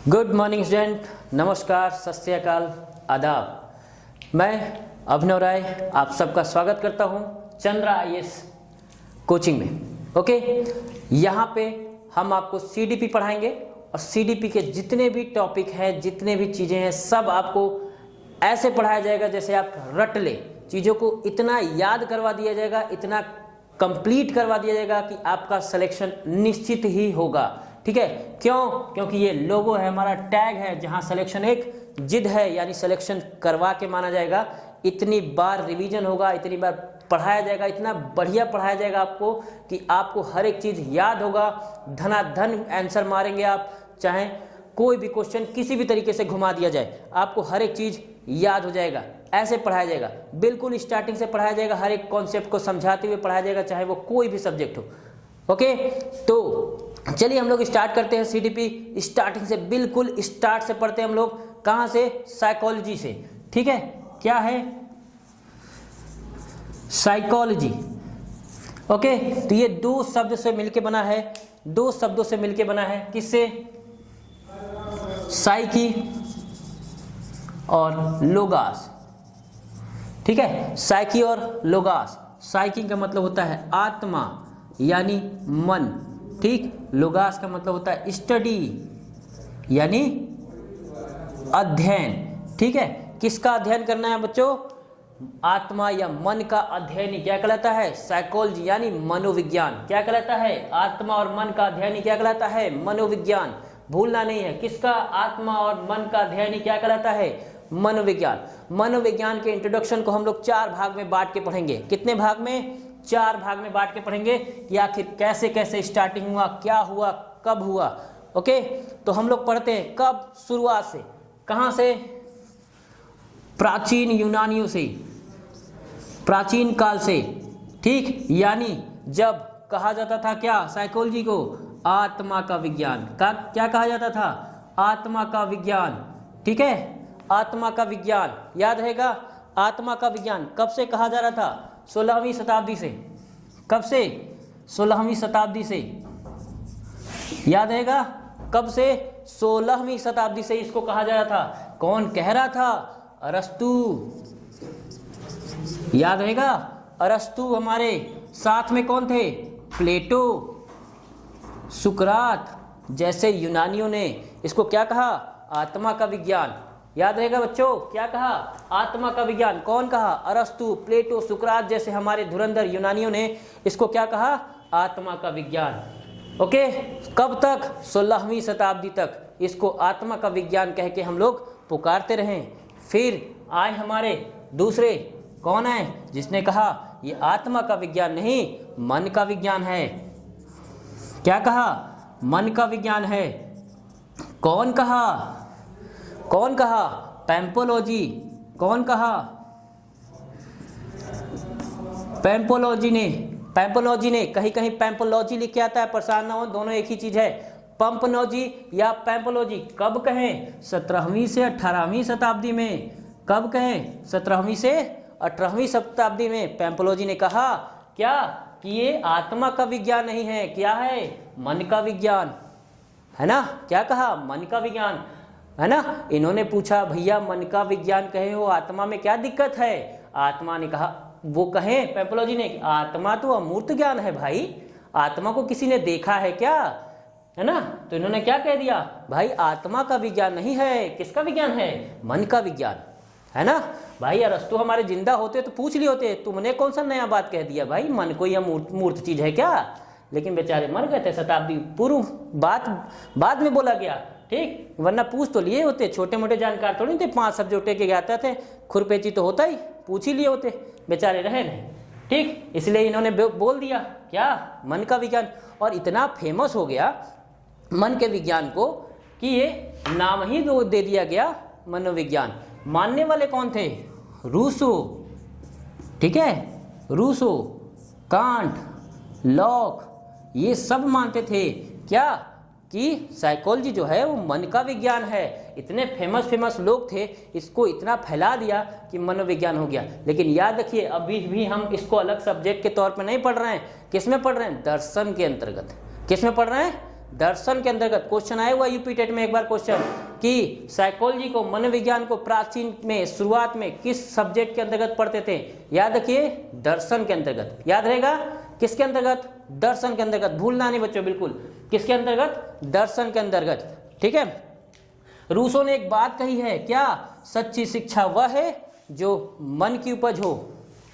Good morning student, नमस्कार, सत श्री अकाल, आदाब। मैं अभिनव राय आप सबका स्वागत करता हूं चंद्रा आईएएस कोचिंग में। ओके, यहाँ पे हम आपको सीडीपी पढ़ाएंगे और सीडीपी के जितने भी टॉपिक हैं, जितने भी चीज़ें हैं, सब आपको ऐसे पढ़ाया जाएगा जैसे आप रट ले। चीज़ों को इतना याद करवा दिया जाएगा, इतना कंप्लीट करवा दिया जाएगा कि आपका सिलेक्शन निश्चित ही होगा। ठीक है, क्यों? क्योंकि ये लोगो है, हमारा टैग है, जहां सिलेक्शन एक जिद है, यानी सिलेक्शन करवा के माना जाएगा। इतनी बार रिवीजन होगा, इतनी बार पढ़ाया जाएगा, इतना बढ़िया पढ़ाया जाएगा आपको कि आपको हर एक चीज़ याद होगा। धनाधन आंसर मारेंगे आप, चाहे कोई भी क्वेश्चन किसी भी तरीके से घुमा दिया जाए, आपको हर एक चीज़ याद हो जाएगा। ऐसे पढ़ाया जाएगा, बिल्कुल स्टार्टिंग से पढ़ाया जाएगा, हर एक कॉन्सेप्ट को समझाते हुए पढ़ाया जाएगा, चाहे वो कोई भी सब्जेक्ट हो। ओके, तो चलिए हम लोग स्टार्ट करते हैं सीडीपी। स्टार्टिंग से, बिल्कुल स्टार्ट से पढ़ते हैं हम लोग। कहाँ से? साइकोलॉजी से। ठीक है, क्या है? साइकोलॉजी। ओके, तो ये दो शब्द से मिलके बना है, दो शब्दों से मिलके बना है। किससे? साइकी और लोगास। ठीक है, साइकी और लोगास। साइकी का मतलब होता है आत्मा यानी मन। ठीक, लोगास का मतलब होता है स्टडी यानी अध्ययन। ठीक है, किसका अध्ययन करना है बच्चों? आत्मा या मन का अध्ययन ही क्या कहलाता है? साइकोलॉजी यानी मनोविज्ञान। क्या कहलाता है? आत्मा और मन का अध्ययन ही क्या कहलाता है? मनोविज्ञान। भूलना नहीं है, किसका? आत्मा और मन का अध्ययन ही क्या कहलाता है? मनोविज्ञान। मनोविज्ञान के इंट्रोडक्शन को हम लोग 4 भाग में बांट के पढ़ेंगे। कितने भाग में? 4 भाग में बांट के पढ़ेंगे कि आखिर कैसे कैसे स्टार्टिंग हुआ, क्या हुआ, कब हुआ। ओके, तो हम लोग पढ़ते हैं कब? शुरुआत से। कहां से? प्राचीन यूनानियों से, प्राचीन काल से। ठीक, यानी जब कहा जाता था क्या साइकोलॉजी को? आत्मा का विज्ञान। का क्या कहा जाता था? आत्मा का विज्ञान। ठीक है, आत्मा का विज्ञान याद रहेगा। आत्मा का विज्ञान कब से कहा जा रहा था? 16वीं शताब्दी से। कब से? 16वीं शताब्दी से। याद रहेगा कब से? 16वीं शताब्दी से इसको कहा जा रहा था। कौन कह रहा था? अरस्तु। याद रहेगा, अरस्तु। हमारे साथ में कौन थे? प्लेटो, सुकरात जैसे यूनानियों ने इसको क्या कहा? आत्मा का विज्ञान। याद रहेगा बच्चों, क्या कहा? आत्मा का विज्ञान। कौन कहा? अरस्तु, प्लेटो, सुकरात जैसे हमारे धुरंधर यूनानियों ने इसको क्या कहा? आत्मा का विज्ञान। ओके, कब तक? 16वीं शताब्दी तक इसको आत्मा का विज्ञान कह के हम लोग पुकारते रहे। फिर आए हमारे दूसरे, कौन आए? जिसने कहा ये आत्मा का विज्ञान नहीं, मन का विज्ञान है। क्या कहा? मन का विज्ञान है। कौन कहा? कौन कहा? पैम्पोलॉजी। कौन कहा? पैम्पोलॉजी ने। पैम्पोलॉजी ने, कहीं कहीं पैम्पोलॉजी लिख के आता है, परेशान ना हो, दोनों एक ही चीज है। पंपनोलॉजी या पैम्पोलॉजी कब कहें? 17वीं से 18वीं शताब्दी में। कब कहें? 17वीं से 18वीं शताब्दी में पैम्पोलॉजी ने कहा क्या? कि ये आत्मा का विज्ञान नहीं है, क्या है? मन का विज्ञान है ना। क्या कहा? मन का विज्ञान है ना। इन्होंने पूछा भैया मन का विज्ञान कहे हो, आत्मा में क्या दिक्कत है? आत्मा ने कहा, वो कहे पैम्पोलॉजी ने, आत्मा तो अमूर्त ज्ञान है भाई, आत्मा को किसी ने देखा है क्या? है ना। तो इन्होंने क्या कह दिया? भाई आत्मा का विज्ञान नहीं है, किसका विज्ञान है? मन का विज्ञान है ना। भाई अरस्तु हमारे जिंदा होते तो पूछ लिए होते, तुमने कौन सा नया बात कह दिया भाई, मन कोई मूर्त चीज है क्या? लेकिन बेचारे मर गए थे शताब्दी पूर्व, बात बाद में बोला गया। ठीक, वरना पूछ तो लिए होते, छोटे मोटे जानकार थोड़ी थे, 5 शब्द उठे के गाते थे, खुरपेची तो होता ही, पूछ ही लिए होते, बेचारे रहे नहीं। ठीक, इसलिए इन्होंने बोल दिया क्या? मन का विज्ञान। और इतना फेमस हो गया मन के विज्ञान को कि ये नाम ही दे दिया गया मनोविज्ञान। मानने वाले कौन थे? रूसो। ठीक है, रूसो, कांट, लॉक, ये सब मानते थे क्या? कि साइकोलॉजी जो है वो मन का विज्ञान है। इतने फेमस लोग थे, इसको इतना फैला दिया कि मनोविज्ञान हो गया। लेकिन याद रखिए, अभी भी हम इसको अलग सब्जेक्ट के तौर पर नहीं पढ़ रहे हैं। किस में पढ़ रहे हैं? दर्शन के अंतर्गत। किस में पढ़ रहे हैं? दर्शन के अंतर्गत क्वेश्चन आया हुआ यूपी टेट में एक बार क्वेश्चन कि साइकोलॉजी को, मनोविज्ञान को प्राचीन में शुरुआत में किस सब्जेक्ट के अंतर्गत पढ़ते थे? याद रखिए दर्शन के अंतर्गत, याद रहेगा किसके अंतर्गत? दर्शन के अंतर्गत, भूलना नहीं बच्चों बिल्कुल, किसके अंतर्गत? दर्शन के अंतर्गत, ठीक है। रूसो ने एक बात कही है, क्या? सच्ची शिक्षा वह है जो मन की उपज हो,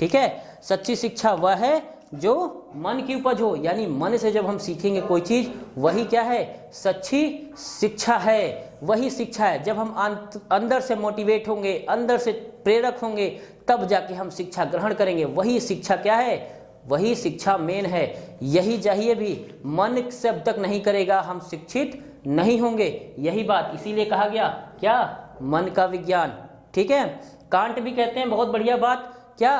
ठीक है, सच्ची शिक्षा वह है जो मन की उपज हो, यानी मन से जब हम सीखेंगे कोई चीज वही क्या है? सच्ची शिक्षा है, वही शिक्षा है। जब हम अंदर से मोटिवेट होंगे, अंदर से प्रेरक होंगे, तब जाके हम शिक्षा ग्रहण करेंगे, वही शिक्षा क्या है? वही शिक्षा मेन है। यही चाहिए भी, मन से अब तक नहीं करेगा हम शिक्षित नहीं होंगे, यही बात, इसीलिए कहा गया क्या? मन का विज्ञान, ठीक है। कांट भी कहते हैं बहुत बढ़िया बात, क्या?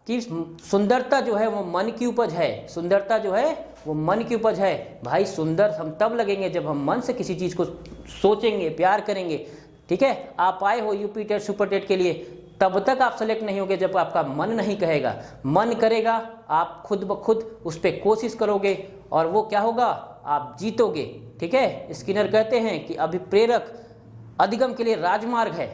कि सुंदरता जो है वो मन की उपज है, सुंदरता जो है वो मन की उपज है। भाई सुंदर हम तब लगेंगे जब हम मन से किसी चीज को सोचेंगे, प्यार करेंगे, ठीक है। आप आए हो यूपी टेट, सुपर टेट के लिए, तब तक आप सेलेक्ट नहीं होगे जब आपका मन नहीं कहेगा। मन करेगा, आप खुद ब खुद उस पर कोशिश करोगे और वो क्या होगा? आप जीतोगे, ठीक है। स्किनर कहते हैं कि अभिप्रेरक अधिगम के लिए राजमार्ग है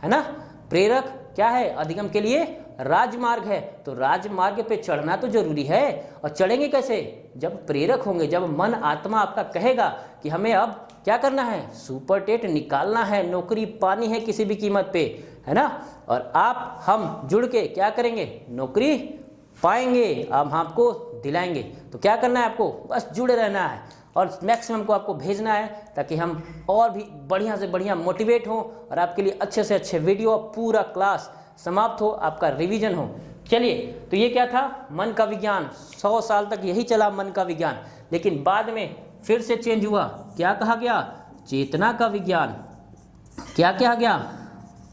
ना। प्रेरक क्या है? अधिगम के लिए राजमार्ग है। तो राजमार्ग पे चढ़ना तो जरूरी है, और चढ़ेंगे कैसे? जब प्रेरक होंगे, जब मन आत्मा आपका कहेगा कि हमें अब क्या करना है? सुपर टेट निकालना है, नौकरी पानी है किसी भी कीमत पे, है ना। और आप हम जुड़ के क्या करेंगे? नौकरी पाएंगे, हम आपको दिलाएंगे। तो क्या करना है आपको? बस जुड़े रहना है और मैक्सिमम को आपको भेजना है, ताकि हम और भी बढ़िया से बढ़िया मोटिवेट हों और आपके लिए अच्छे से अच्छे वीडियो, पूरा क्लास समाप्त हो, आपका रिवीजन हो। चलिए, तो ये क्या था? मन का विज्ञान। 100 साल तक यही चला मन का विज्ञान, लेकिन बाद में फिर से चेंज हुआ। क्या कहा गया? चेतना का विज्ञान। क्या कहा गया?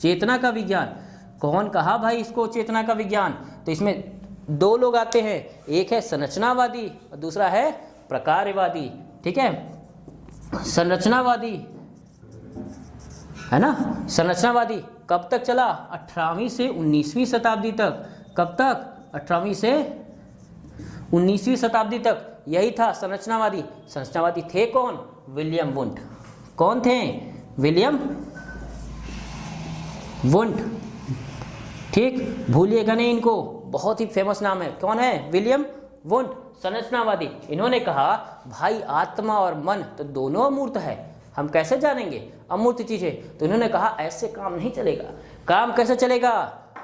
चेतना का विज्ञान। कौन कहा भाई इसको चेतना का विज्ञान? तो इसमें दो लोग आते हैं, एक है संरचनावादी और दूसरा है प्रकारवादी, ठीक है। संरचनावादी है ना, संरचनावादी कब तक चला? 18वीं से 19वीं शताब्दी तक। कब तक? 18वीं से 19वीं शताब्दी तक यही था संरचनावादी। संरचनावादी थे कौन? William Wundt. कौन थे? विलियम वुंट, ठीक, भूलिएगा नहीं इनको, बहुत ही फेमस नाम है। कौन है? विलियम वुंट, संरचनावादी। इन्होंने कहा भाई आत्मा और मन तो दोनों अमूर्त है, हम कैसे जानेंगे? अमूर्त चीज है। तो इन्होंने कहा ऐसे काम नहीं चलेगा। काम कैसे चलेगा?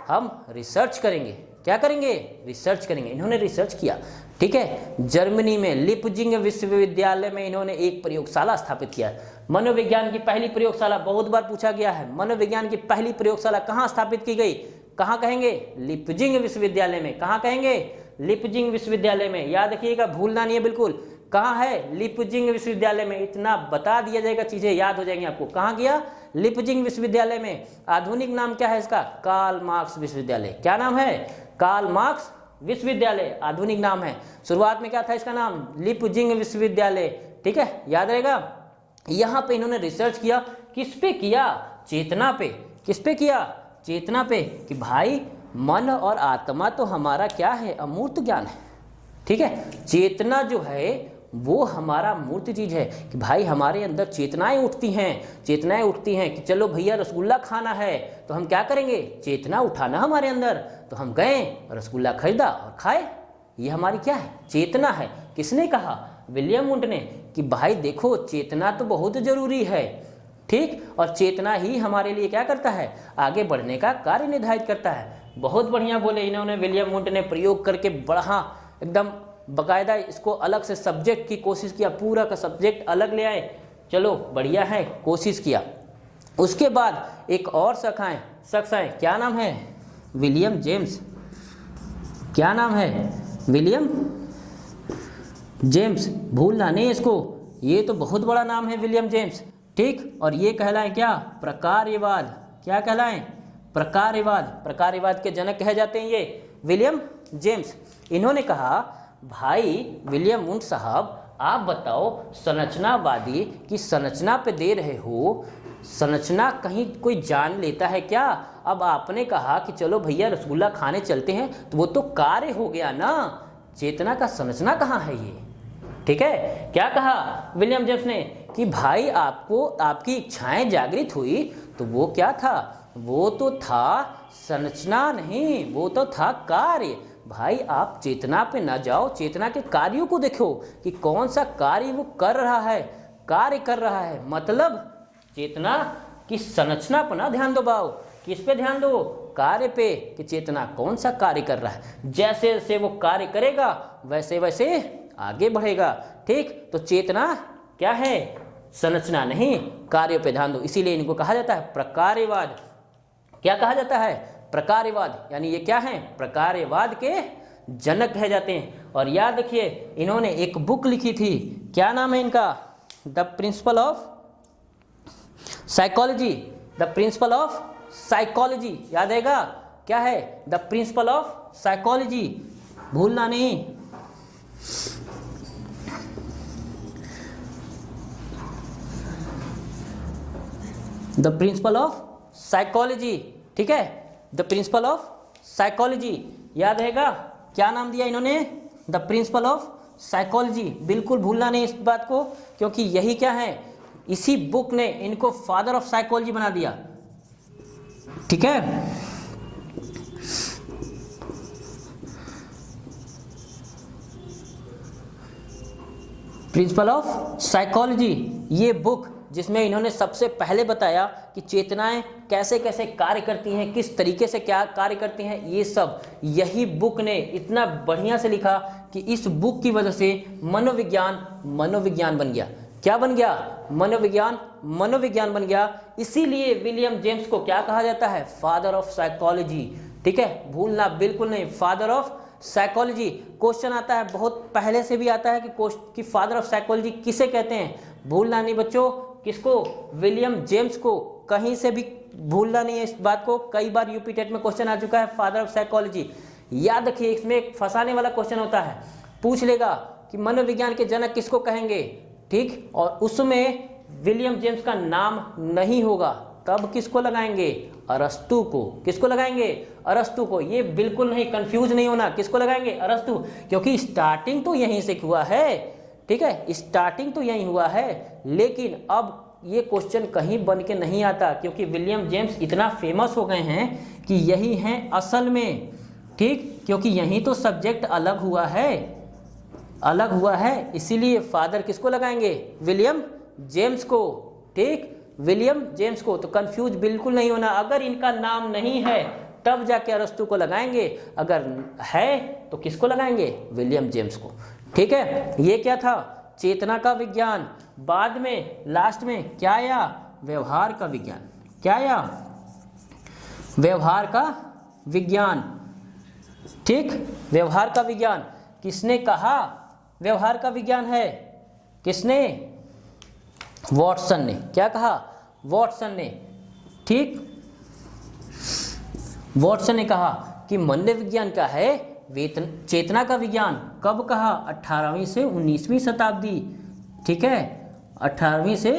हम रिसर्च करेंगे। क्या करेंगे? रिसर्च करेंगे। इन्होंने रिसर्च किया, ठीक है। जर्मनी में लिपजिंग विश्वविद्यालय में इन्होंने एक प्रयोगशाला स्थापित किया। मनोविज्ञान की पहली प्रयोगशाला, बहुत बार पूछा गया है, मनोविज्ञान की पहली प्रयोगशाला कहाँ स्थापित की गई? कहाँ कहेंगे? लिपजिंग विश्वविद्यालय में। कहाँ कहेंगे? लिपजिंग विश्वविद्यालय में। याद रखिएगा, भूलना नहीं है बिल्कुल। कहाँ है? लिपजिंग विश्वविद्यालय में। इतना बता दिया जाएगा, चीजें याद हो जाएंगी आपको। कहाँ गया? लिपजिंग विश्वविद्यालय में। आधुनिक नाम क्या है इसका? कार्ल मार्क्स विश्वविद्यालय। क्या नाम है? कार्ल मार्क्स विश्वविद्यालय आधुनिक नाम है। शुरुआत में क्या था इसका नाम? लिपजिंग विश्वविद्यालय, ठीक है, याद रहेगा। यहाँ पे इन्होंने रिसर्च किया। किस पे किया? चेतना पे। किस पे किया? चेतना पे, कि भाई मन और आत्मा तो हमारा क्या है? अमूर्त ज्ञान है, ठीक है। चेतना जो है वो हमारा मूर्त चीज है, कि भाई हमारे अंदर चेतनाएं उठती हैं। चेतनाएं उठती हैं कि चलो भैया रसगुल्ला खाना है, तो हम क्या करेंगे? चेतना उठाना हमारे अंदर, तो हम गए रसगुल्ला खरीदा और खाए। ये हमारी क्या है? चेतना है। किसने कहा? विलियम वुंट ने, कि भाई देखो चेतना तो बहुत जरूरी है, ठीक, और चेतना ही हमारे लिए क्या करता है? आगे बढ़ने का कार्य निर्धारित करता है। बहुत बढ़िया बोले इन्होंने, विलियम वुंट ने प्रयोग करके बढ़ा एकदम बकायदा इसको अलग से सब्जेक्ट की कोशिश किया, पूरा का सब्जेक्ट अलग ले आए। चलो बढ़िया है, कोशिश किया। उसके बाद एक और शख्स आए, क्या नाम है? William James. क्या नाम है? William James. भूलना नहीं इसको, ये तो बहुत बड़ा नाम है विलियम जेम्स, ठीक। और ये कहलाए क्या? प्रकार्यवाद। क्या कहलाए? प्रकार्यवाद। प्रकार्यवाद के जनक कहे जाते हैं ये विलियम जेम्स। इन्होंने कहा भाई विलियम वुंट साहब, आप बताओ संरचनावादी की संरचना पे दे रहे हो, संरचना कहीं कोई जान लेता है क्या? अब आपने कहा कि चलो भैया रसगुल्ला खाने चलते हैं, तो वो तो कार्य हो गया ना, चेतना का संरचना कहाँ है? ये ठीक है, क्या कहा विलियम जेम्स ने कि भाई आपको आपकी इच्छाएं जागृत हुई तो वो क्या था, वो तो था संरचना नहीं, वो तो था कार्य। भाई आप चेतना पे ना जाओ, चेतना के कार्यों को देखो कि कौन सा कार्य वो कर रहा है, कार्य कर रहा है। मतलब चेतना की संरचना पर ना ध्यान दो भाव, किस पे ध्यान दो, कार्य पे, कि चेतना कौन सा कार्य कर रहा है। जैसे जैसे वो कार्य करेगा वैसे वैसे आगे बढ़ेगा। ठीक, तो चेतना क्या है, संरचना नहीं, कार्यों पे ध्यान दो। इसीलिए इनको कहा जाता है प्रकार्यवाद। क्या कहा जाता है, प्रकार्यवाद। यानी ये क्या है, प्रकार्यवाद के जनक कहे जाते हैं। और याद रखिए इन्होंने एक बुक लिखी थी, क्या नाम है इनका, the principle of psychology, the principle of psychology. याद रहेगा क्या है, द प्रिंसिपल ऑफ साइकोलॉजी, भूलना नहीं। द प्रिंसिपल ऑफ साइकोलॉजी, ठीक है, द प्रिंसिपल ऑफ साइकोलॉजी। याद रहेगा क्या नाम दिया इन्होंने, द प्रिंसिपल ऑफ साइकोलॉजी। बिल्कुल भूलना नहीं इस बात को, क्योंकि यही क्या है, इसी बुक ने इनको फादर ऑफ साइकोलॉजी बना दिया। ठीक है, प्रिंसिपल ऑफ साइकोलॉजी, ये बुक जिसमें इन्होंने सबसे पहले बताया कि चेतनाएं कैसे कैसे कार्य करती हैं, किस तरीके से क्या कार्य करती हैं, ये सब यही बुक ने इतना बढ़िया से लिखा कि इस बुक की वजह से मनोविज्ञान बन गया। क्या बन गया, मनोविज्ञान बन गया। इसीलिए विलियम जेम्स को क्या कहा जाता है, फादर ऑफ साइकोलॉजी। ठीक है, भूलना बिल्कुल नहीं, फादर ऑफ साइकोलॉजी। क्वेश्चन आता है, बहुत पहले से भी आता है कि फादर ऑफ साइकोलॉजी किसे कहते हैं। भूलना नहीं बच्चों, किसको, विलियम जेम्स को। कहीं से भी भूलना नहीं है इस बात को, कई बार यूपी टेट में क्वेश्चन आ चुका है फादर ऑफ साइकोलॉजी। याद रखिए इसमें एक फंसाने वाला क्वेश्चन होता है, पूछ लेगा कि मनोविज्ञान के जनक किसको कहेंगे, ठीक, और उसमें विलियम जेम्स का नाम नहीं होगा, तब किसको लगाएंगे, अरस्तु को। किसको लगाएंगे, अरस्तु को। ये बिल्कुल नहीं, कंफ्यूज नहीं होना, किसको लगाएंगे, अरस्तु, क्योंकि स्टार्टिंग तो यहीं से हुआ है। ठीक है, स्टार्टिंग तो यहीं हुआ है, लेकिन अब ये क्वेश्चन कहीं बन के नहीं आता, क्योंकि विलियम जेम्स इतना फेमस हो गए हैं कि यही हैं असल में। ठीक, क्योंकि यहीं तो सब्जेक्ट अलग हुआ है, इसीलिए फादर किसको लगाएंगे, विलियम जेम्स को। ठीक, विलियम जेम्स को। तो कंफ्यूज बिल्कुल नहीं होना, अगर इनका नाम नहीं है तब जाके अरस्तु को लगाएंगे, अगर है तो किसको लगाएंगे, विलियम जेम्स को। ठीक है, ये क्या था, चेतना का विज्ञान। बाद में लास्ट में क्या आया, व्यवहार का विज्ञान। क्या आया, व्यवहार का विज्ञान। ठीक, व्यवहार का विज्ञान किसने कहा, व्यवहार का विज्ञान है, किसने, वॉटसन ने। क्या कहा, वॉटसन ने। ठीक, वॉटसन ने कहा कि मनोविज्ञान का है चेतना का विज्ञान। कब कहा, 18वीं से 19वीं शताब्दी। ठीक है, 18वीं से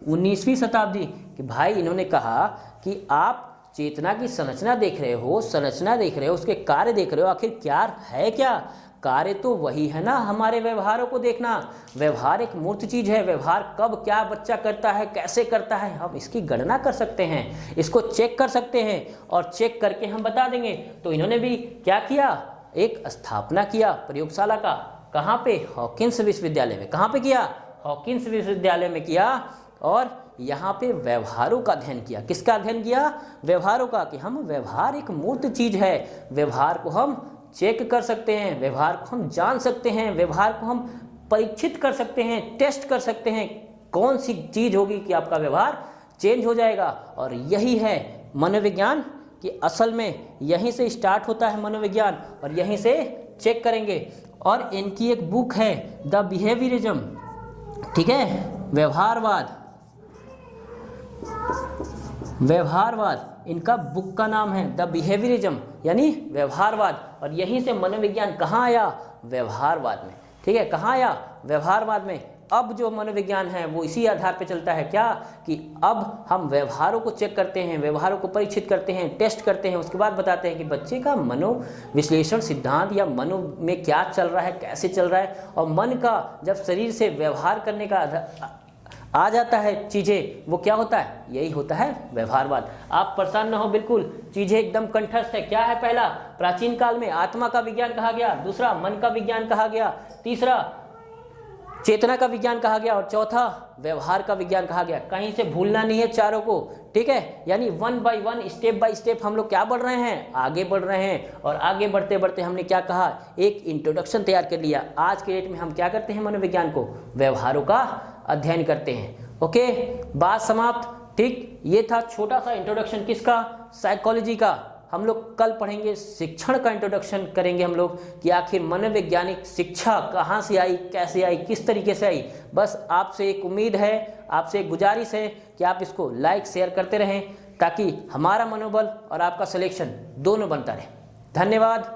19वीं शताब्दी कि भाई इन्होंने कहा कि आप चेतना की संरचना देख रहे हो, उसके कार्य देख रहे हो, आखिर क्या है, क्या कार्य तो वही है ना, हमारे व्यवहारों को देखना। व्यवहार एक मूर्त चीज है, व्यवहार कब क्या बच्चा करता है, कैसे करता है, हम इसकी गणना कर सकते हैं, इसको चेक कर सकते हैं, और चेक करके हम बता देंगे। तो इन्होंने भी क्या किया, एक स्थापना किया प्रयोगशाला का। कहाँ पे, हॉकिंस विश्वविद्यालय में। कहाँ पे किया, हॉकिंस विश्वविद्यालय में किया, और यहाँ पे व्यवहारों का अध्ययन किया। किसका अध्ययन किया, व्यवहारों का, कि हम व्यवहार एक मूर्त चीज है, व्यवहार को हम चेक कर सकते हैं, व्यवहार को हम जान सकते हैं, व्यवहार को हम परीक्षित कर सकते हैं, टेस्ट कर सकते हैं, कौन सी चीज होगी कि आपका व्यवहार चेंज हो जाएगा। और यही है मनोविज्ञान कि असल में यहीं से स्टार्ट होता है मनोविज्ञान, और यहीं से चेक करेंगे। और इनकी एक बुक है द बिहेवियरिज्म। ठीक है, व्यवहारवाद इनका बुक का नाम है, द बिहेवियरिज्म यानी व्यवहारवाद। और यहीं से मनोविज्ञान कहाँ आया, व्यवहारवाद में। ठीक है, कहाँ आया, व्यवहारवाद में। अब जो मनोविज्ञान है वो इसी आधार पे चलता है, क्या कि अब हम व्यवहारों को चेक करते हैं, व्यवहारों को परीक्षित करते हैं, टेस्ट करते हैं, उसके बाद बताते हैं कि बच्चे का मनोविश्लेषण सिद्धांत या मनो में क्या चल रहा है, कैसे चल रहा है। और मन का जब शरीर से व्यवहार करने का आ जाता है चीज़ें, वो क्या होता है, यही होता है व्यवहारवाद। आप परेशान ना हो, बिल्कुल चीज़ें एकदम कंठस्थ है। क्या है, पहला प्राचीन काल में आत्मा का विज्ञान कहा गया, दूसरा मन का विज्ञान कहा गया, तीसरा चेतना का विज्ञान कहा गया और चौथा व्यवहार का विज्ञान कहा गया। कहीं से भूलना नहीं है चारों को, ठीक है। यानी 1 बाय 1 स्टेप बाय स्टेप हम लोग क्या बढ़ रहे हैं, आगे बढ़ रहे हैं। और आगे बढ़ते बढ़ते हमने क्या कहा, एक इंट्रोडक्शन तैयार कर लिया। आज के डेट में हम क्या करते हैं, मनोविज्ञान को व्यवहारों का अध्ययन करते हैं। ओके, बात समाप्त। ठीक, ये था छोटा सा इंट्रोडक्शन किसका, साइकोलॉजी का। हम लोग कल पढ़ेंगे शिक्षण का इंट्रोडक्शन करेंगे हम लोग कि आखिर मनोवैज्ञानिक शिक्षा कहाँ से आई, कैसे आई, किस तरीके से आई। बस आपसे एक उम्मीद है, आपसे एक गुजारिश है कि आप इसको लाइक शेयर करते रहें ताकि हमारा मनोबल और आपका सिलेक्शन दोनों बनता रहे। धन्यवाद।